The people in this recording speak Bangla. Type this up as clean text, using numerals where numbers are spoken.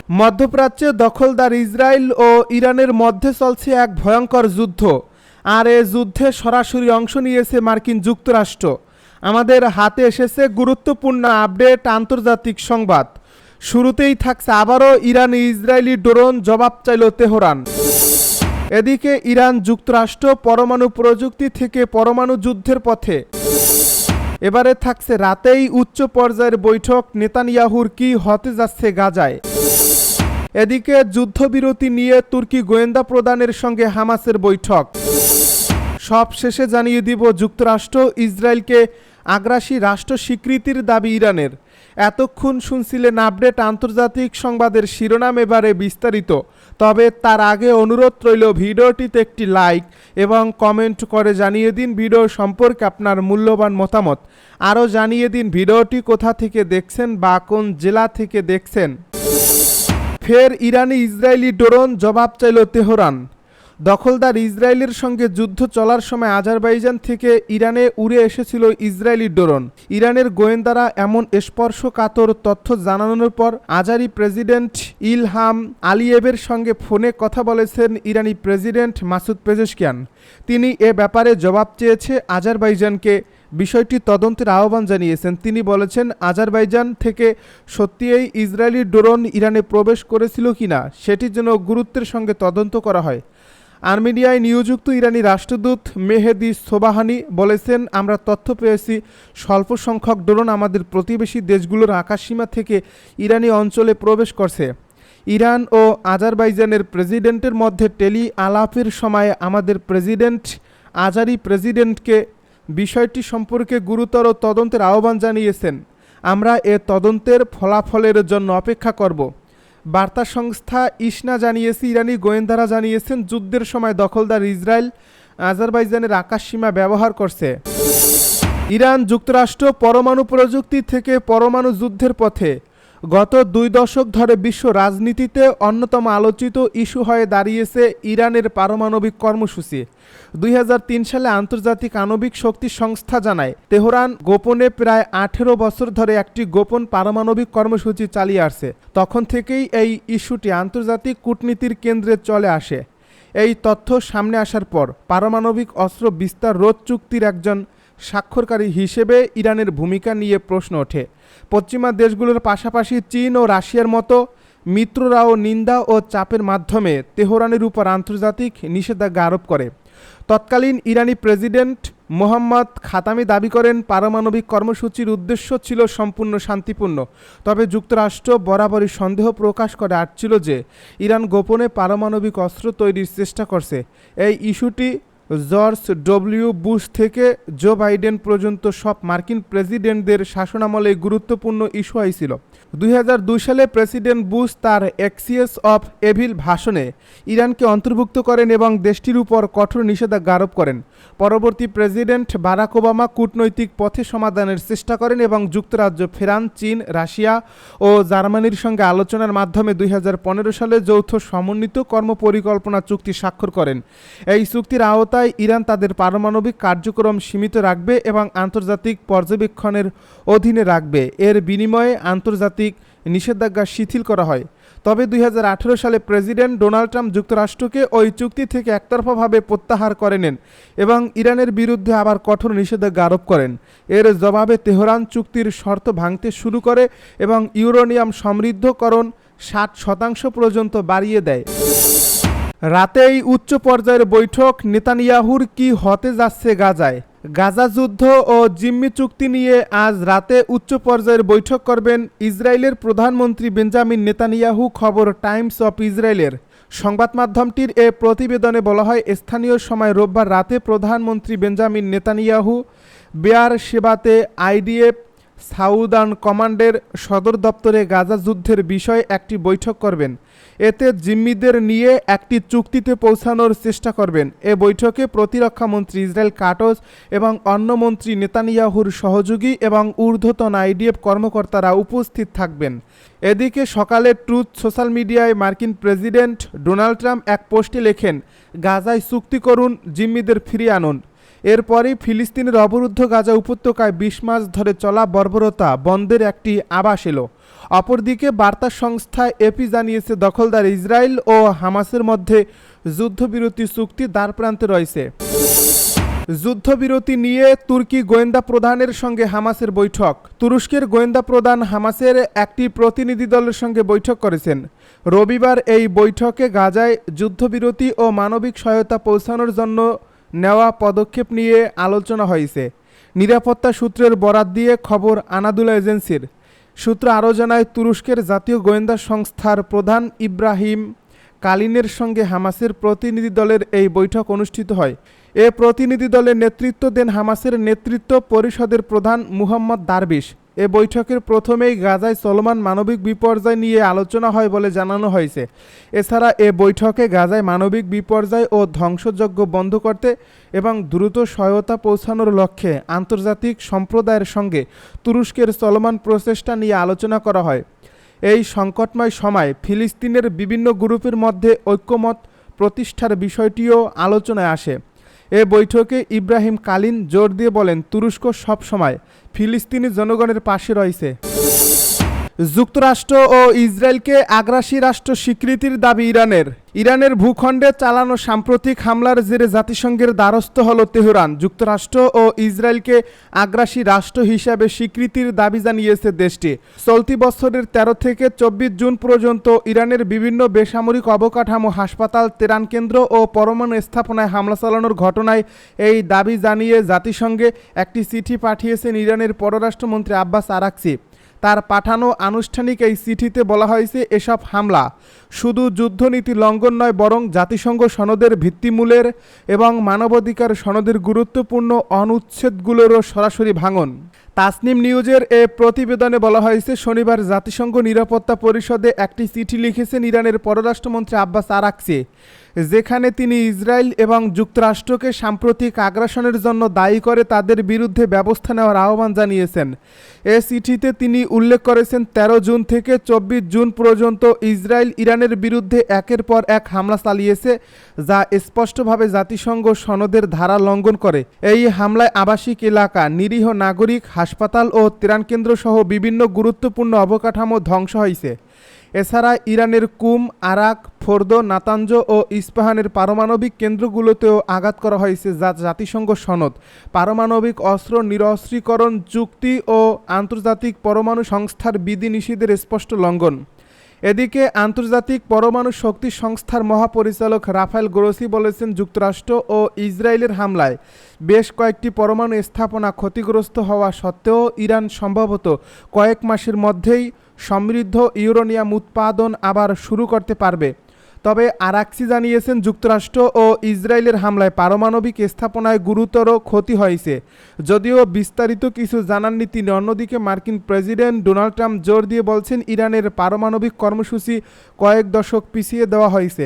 মধ্যপ্রাচ্যে দখলদার ইসরায়েল ও ইরানের মধ্যে চলছে এক ভয়ঙ্কর যুদ্ধ, আর এ যুদ্ধে সরাসরি অংশ নিয়েছে মার্কিন যুক্তরাষ্ট্র। আমাদের হাতে এসেছে গুরুত্বপূর্ণ আপডেট আন্তর্জাতিক সংবাদ। শুরুতেই থাকছে আবারও ইরানি ইসরায়েলি ড্রোন জবাব চাইল তেহরান। এদিকে ইরান যুক্তরাষ্ট্র পরমাণু প্রযুক্তি থেকে পরমাণু যুদ্ধের পথে। এবারে থাকছে রাতেই উচ্চ পর্যায়ের বৈঠক, নেতানিয়াহুর কি হতে যাচ্ছে গাজায়। এদিকে যুদ্ধবিরতি নিয়ে তুর্কি গোয়েন্দা প্রধানের সঙ্গে হামাসের বৈঠক। সব শেষে জানিয়ে দিব যুক্তরাষ্ট্র ইসরায়েলকে আগ্রাসী রাষ্ট্র স্বীকৃতির দাবি ইরানের। এতক্ষণ শুনছিলেন আপডেট আন্তর্জাতিক সংবাদের শিরোনাম, এবারে বিস্তারিত। তবে তার আগে অনুরোধ রইল ভিডিওটিতে একটি লাইক এবং কমেন্ট করে জানিয়ে দিন ভিডিও সম্পর্কে আপনার মূল্যবান মতামত। আরও জানিয়ে দিন ভিডিওটি কোথা থেকে দেখছেন বা কোন জেলা থেকে দেখছেন। ফের ইরানি ইসরায়েলি ড্রোন জবাব চাইল তেহরান। দখলদার ইসরায়েলের সঙ্গে যুদ্ধ চলার সময় আজারবাইজান থেকে ইরানে উড়ে এসেছিল ইসরায়েলি ড্রোন। ইরানের গোয়েন্দারা এমন স্পর্শকাতর তথ্য জানানোর পর আজারি প্রেসিডেন্ট ইলহাম আলিয়েভের সঙ্গে ফোনে কথা বলেছেন ইরানি প্রেসিডেন্ট মাসুদ পেজেশকিয়ান। তিনি এ ব্যাপারে জবাব চেয়েছে আজারবাইজানকে। বিষয়টি তদন্তের আহ্বান জানিয়েছেন। তিনি বলেছেন, আজারবাইজান থেকে সত্যিই ইসরায়েলি ড্রোন ইরানে প্রবেশ করেছিল কিনা সেটির জন্য গুরুত্বের সঙ্গে তদন্ত করা হয়। আর্মেনিয়ায় নিয়োজিত ইরানি রাষ্ট্রদূত মেহেদি সোবাহানি বলেছেন, আমরা তথ্য পেয়েছি স্বল্প সংখ্যক ড্রোন আমাদের প্রতিবেশী দেশগুলোর আকাশসীমা থেকে ইরানি অঞ্চলে প্রবেশ করছে। ইরান ও আজারবাইজানের প্রেসিডেন্টের মধ্যে টেলি আলাপের সময় আমাদের প্রেসিডেন্ট আজারি প্রেসিডেন্টকে বিষয়টি সম্পর্কে গুরুতর তদন্তের আহ্বান জানিয়েছেন। আমরা এ তদন্তের ফলাফলের জন্য অপেক্ষা করব। বার্তা সংস্থা ইসনা জানিয়েছে, ইরানি গোয়েন্দারা জানিয়েছেন যুদ্ধের সময় দখলদার ইসরায়েল আজারবাইজানের আকাশসীমা ব্যবহার করছে। ইরান যুক্তরাষ্ট্র পরমাণু প্রযুক্তি থেকে পরমাণু যুদ্ধের পথে। গত 2 দশক ধরে বিশ্ব রাজনীতিতে অন্যতম আলোচিত ইস্যু হয়ে দাঁড়িয়েছে ইরানের পারমাণবিক কর্মসূচি। 2003 সালে আন্তর্জাতিক আণবিক শক্তি সংস্থা জানায়, তেহরান গোপনে প্রায় 18 বছর ধরে একটি গোপন পারমাণবিক কর্মসূচি চালিয়ে আসছে। তখন থেকেই এই ইস্যুটি আন্তর্জাতিক কূটনীতির কেন্দ্রে চলে আসে। এই তথ্য সামনে আসার পর পারমাণবিক অস্ত্র বিস্তার রোধ চুক্তির একজন স্বাক্ষরকারী হিসেবে ইরানের ভূমিকা নিয়ে প্রশ্ন ওঠে। পশ্চিমা দেশগুলোর পাশাপাশি চীন ও রাশিয়ার মতো মিত্ররাও নিন্দা ও চাপের মাধ্যমে তেহরানের উপর আন্তর্জাতিক নিষেধাজ্ঞা আরোপ করে। তৎকালীন ইরানি প্রেসিডেন্ট মোহাম্মদ খাতামি দাবি করেন, পারমাণবিক কর্মসূচির উদ্দেশ্য ছিল সম্পূর্ণ শান্তিপূর্ণ। তবে যুক্তরাষ্ট্র বরাবরই সন্দেহ প্রকাশ করে আসছিল যে ইরান গোপনে পারমাণবিক অস্ত্র তৈরির চেষ্টা করছে। এই ইস্যুটি জর্জ ডব্লিউ বুশ থেকে জো বাইডেন পর্যন্ত সব মার্কিন প্রেসিডেন্টদের শাসনামলে গুরুত্বপূর্ণ ইস্যু হয়েছিল। 2002 সালে প্রেসিডেন্ট বুশ তার এক্সিস অফ এভিল ভাষণে ইরানকে অন্তর্ভুক্ত করেন এবং দেশটির উপর কঠোর নিষেধাজ্ঞা আরোপ করেন। পরবর্তী প্রেসিডেন্ট বারাক ওবামা কূটনৈতিক পথে সমাধানের চেষ্টা করেন এবং যুক্তরাজ্য ফেরান। চীন, রাশিয়া ও জার্মানির সঙ্গে আলোচনার মাধ্যমে 2015 সালে যৌথ সমন্বিত কর্মপরিকল্পনা চুক্তি স্বাক্ষর করেন। এই চুক্তির আওতায় ইরান তাদের পারমাণবিক কার্যক্রম সীমিত রাখবে এবং আন্তর্জাতিক পর্যবেক্ষণের অধীনে রাখবে। এর বিনিময়ে আন্তর্জাতিক নিষেধাজ্ঞা শিথিল করা হয়। তবে 2018 সালে প্রেসিডেন্ট ডোনাল্ড ট্রাম্প যুক্তরাষ্ট্রকে ওই চুক্তি থেকে একতরফাভাবে প্রত্যাহার করে নেন এবং ইরানের বিরুদ্ধে আবার কঠোর নিষেধাজ্ঞা আরোপ করেন। এর জবাবে তেহরান চুক্তির শর্ত ভাঙতে শুরু করে এবং ইউরেনিয়াম সমৃদ্ধকরণ 60% পর্যন্ত বাড়িয়ে দেয়। রাতেই উচ্চ পর্যায়ের বৈঠক, নেতানিয়াহুর কি হতে যাচ্ছে গাজায়। গাজা যুদ্ধ ও জিম্মি চুক্তি নিয়ে আজ রাতে উচ্চ পর্যায়ের বৈঠক করবেন ইসরায়েলের প্রধানমন্ত্রী বেঞ্জামিন নেতানিয়াহু, খবর টাইমস অফ ইসরায়েলের। সংবাদ মাধ্যমটির এ প্রতিবেদনে বলা হয়, স্থানীয় সময় রোববার রাতে প্রধানমন্ত্রী বেঞ্জামিন নেতানিয়াহু বেয়ার শেবাতে আইডিএফ সাউদার্ন কমান্ডের সদর দপ্তরে গাজা যুদ্ধের বিষয়ে একটি বৈঠক করবেন। এতে জিম্মিদের নিয়ে একটি চুক্তিতে পৌঁছানোর চেষ্টা করবেন। এ বৈঠকে প্রতিরক্ষা মন্ত্রী ইসরায়েল কাটজ এবং অন্য মন্ত্রী নেতানিয়াহুর সহযোগী এবং ঊর্ধ্বতন আইডিএফ কর্মকর্তারা উপস্থিত থাকবেন। এদিকে সকালে ট্রুথ সোশ্যাল মিডিয়ায় মার্কিন প্রেসিডেন্ট ডোনাল্ড ট্রাম্প এক পোস্টে লেখেন, গাজায় চুক্তি করুন, জিম্মিদের ফিরিয়ে আনুন। এরপরই ফিলিস্তিনের অবরুদ্ধ গাজা উপত্যকায় 20 মাস ধরে চলা বর্বরতা বন্ধের একটি আভাস এলো। অপরদিকে বার্তা সংস্থা এপি জানিয়েছে দখলদার ইসরায়েল ও হামাসের মধ্যে যুদ্ধবিরতি চুক্তি দ্বারপ্রান্তে রয়েছে। যুদ্ধবিরতি নিয়ে তুর্কি গোয়েন্দা প্রধানের সঙ্গে হামাসের বৈঠক। তুরস্কের গোয়েন্দা প্রধান হামাসের একটি প্রতিনিধি দলের সঙ্গে বৈঠক করেছেন। রবিবার এই বৈঠকে গাজায় যুদ্ধবিরতি ও মানবিক সহায়তা পৌঁছানোর জন্য নেওয়া পদক্ষেপ নিয়ে আলোচনা হয়েছে। নিরাপত্তা সূত্রের বরাত দিয়ে খবর আনাদুলা এজেন্সির। সূত্র আরও জানায়, তুরস্কের জাতীয় গোয়েন্দা সংস্থার প্রধান ইব্রাহিম কালিনের সঙ্গে হামাসের প্রতিনিধি দলের এই বৈঠক অনুষ্ঠিত হয়। এ প্রতিনিধি দলের নেতৃত্ব দেন হামাসের নেতৃত্ব পরিষদের প্রধান মুহাম্মদ দারবিশ। এ বৈঠকের প্রথমেই গাজায় চলমান মানবিক বিপর্যয় নিয়ে আলোচনা হয় বলে জানানো হয়েছে। এছাড়া এ বৈঠকে গাজায় মানবিক বিপর্যয় ও ধ্বংসযজ্ঞ বন্ধ করতে এবং দ্রুত সহায়তা পৌঁছানোর লক্ষ্যে আন্তর্জাতিক সম্প্রদায়ের সঙ্গে তুরস্কের চলমান প্রচেষ্টা নিয়ে আলোচনা করা হয়। এই সংকটময় সময় ফিলিস্তিনের বিভিন্ন গ্রুপের মধ্যে ঐক্যমত প্রতিষ্ঠার বিষয়টিও আলোচনায় আসে। এ বৈঠকে ইব্রাহিম কালিন জোর দিয়ে বলেন, তুরস্ক সব সময় ফিলিস্তিনি জনগণের পাশে রয়েছে। যুক্তরাষ্ট্র ও ইসরায়েলকে আগ্রাসী রাষ্ট্র স্বীকৃতির দাবি ইরানের। ইরানের ভূখণ্ডে চালানো সাম্প্রতিক হামলার জেরে জাতিসংঘের দ্বারস্থ হল তেহরান। যুক্তরাষ্ট্র ও ইসরায়েলকে আগ্রাসী রাষ্ট্র হিসাবে স্বীকৃতির দাবি জানিয়েছে দেশটি। চলতি বছরের ১৩ থেকে ২৪ জুন পর্যন্ত ইরানের বিভিন্ন বেসামরিক অবকাঠামো, হাসপাতাল, ত্রাণ কেন্দ্র ও পরমাণু স্থাপনায় হামলা চালানোর ঘটনায় এই দাবি জানিয়ে জাতিসংঘে একটি চিঠি পাঠিয়েছেন ইরানের পররাষ্ট্রমন্ত্রী আব্বাস আরাকচি। তার পাঠানো আনুষ্ঠানিক এই চিঠিতে বলা হয়েছে, এসব হামলা শুধু যুদ্ধনীতি লঙ্ঘন নয়, বরং জাতিসংঘ সনদের ভিত্তিমূলের এবং মানবাধিকার সনদের গুরুত্বপূর্ণ অনুচ্ছেদগুলোরও সরাসরি ভাঙন। তাসনিম নিউজের এ প্রতিবেদনে বলা হয়েছে, শনিবার জাতিসংঘ নিরাপত্তা পরিষদে একটি চিঠি লিখেছেন ইরানের পররাষ্ট্রমন্ত্রী আব্বাস আরাকচি, যেখানে তিনি ইসরায়েল এবং যুক্তরাষ্ট্রকে সাম্প্রতিক আগ্রাসনের জন্য দায়ী করে তাদের বিরুদ্ধে ব্যবস্থা নেওয়ার আহ্বান জানিয়েছেন। এ চিঠিতে তিনি উল্লেখ করেছেন, ১৩ জুন থেকে ২৪ জুন পর্যন্ত ইসরায়েল ইরানের বিরুদ্ধে একের পর এক হামলা চালিয়েছে, যা স্পষ্টভাবে জাতিসংঘ সনদের ধারা লঙ্ঘন করে। এই হামলায় আবাসিক এলাকা, নিরীহ নাগরিক, হাসপাতাল ও ত্রাণকেন্দ্র সহ বিভিন্ন গুরুত্বপূর্ণ অবকাঠামো ধ্বংস হয়েছে। এছাড়া ইরানের কুম, আরাক, ফোর্দো, নাতাঞ্জ ও ইস্পাহানের পারমাণবিক কেন্দ্রগুলোতেও আঘাত করা হয়েছে, যা জাতিসংঘ সনদ, পারমাণবিক অস্ত্র নিরস্ত্রীকরণ চুক্তি ও আন্তর্জাতিক পরমাণু সংস্থার বিধিনিষেধের স্পষ্ট লঙ্ঘন। এদিকে আন্তর্জাতিক পরমাণু শক্তি সংস্থার মহাপরিচালক রাফায়েল গ্রোসি বলেছেন, যুক্তরাষ্ট্র ও ইসরায়েলের হামলায় বেশ কয়েকটি পরমাণু স্থাপনা ক্ষতিগ্রস্ত হওয়া সত্ত্বেও ইরান সম্ভবত কয়েক মাসের মধ্যেই সমৃদ্ধ ইউরেনিয়াম উৎপাদন আবার শুরু করতে পারবে। তবে আরাকচি জানিয়েছেন, যুক্তরাষ্ট্র ও ইসরায়েলের হামলায় পারমাণবিক স্থাপনায় গুরুতর ক্ষতি হয়েছে। যদিও বিস্তারিত কিছু জানাননি তিনি। অন্যদিকে মার্কিন প্রেসিডেন্ট ডোনাল্ড ট্রাম্প জোর দিয়ে বলছেন, ইরানের পারমাণবিক কর্মসূচি কয়েক দশক পিছিয়ে দেওয়া হয়েছে।